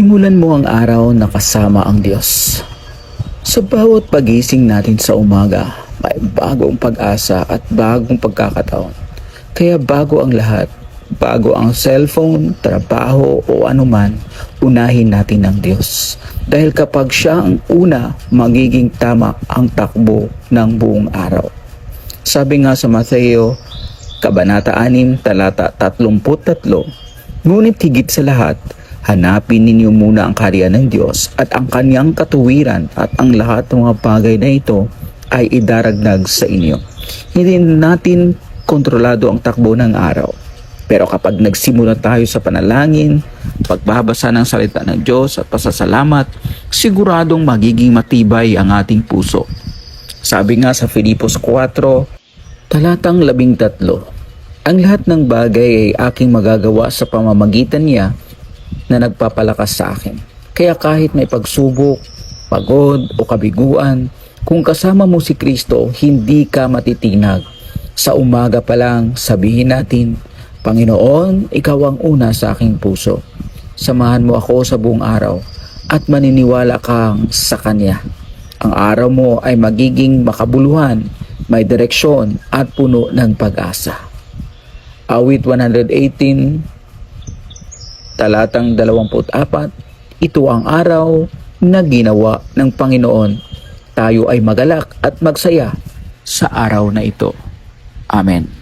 Simulan mo ang araw na kasama ang Diyos. Sa bawat pagising natin sa umaga, may bagong pag-asa at bagong pagkakataon. Kaya bago ang lahat, bago ang cellphone, trabaho o anuman, unahin natin ang Diyos. Dahil kapag siya ang una, magiging tama ang takbo ng buong araw. Sabi nga sa Mateo, Kabanata 6, talata 33, ngunit higit sa lahat, hanapin ninyo muna ang kaharian ng Diyos at ang kanyang katuwiran at ang lahat ng mga bagay na ito ay idaragdag sa inyo. Hindi natin kontrolado ang takbo ng araw. Pero kapag nagsimula tayo sa panalangin, pagbabasa ng salita ng Diyos at pasasalamat, siguradong magiging matibay ang ating puso. Sabi nga sa Filipos 4, talatang 13, ang lahat ng bagay ay aking magagawa sa pamamagitan niya na nagpapalakas sa akin. Kaya kahit may pagsubok, pagod o kabiguan, kung kasama mo si Kristo, hindi ka matitinag. Sa umaga pa lang, sabihin natin, Panginoon, ikaw ang una sa aking puso. Samahan mo ako sa buong araw at maniniwala kang sa Kanya. Ang araw mo ay magiging makabuluhan, may direksyon at puno ng pag-asa. Awit 118, talatang 24, ito ang araw na ginawa ng Panginoon. Tayo ay magalak at magsaya sa araw na ito. Amen.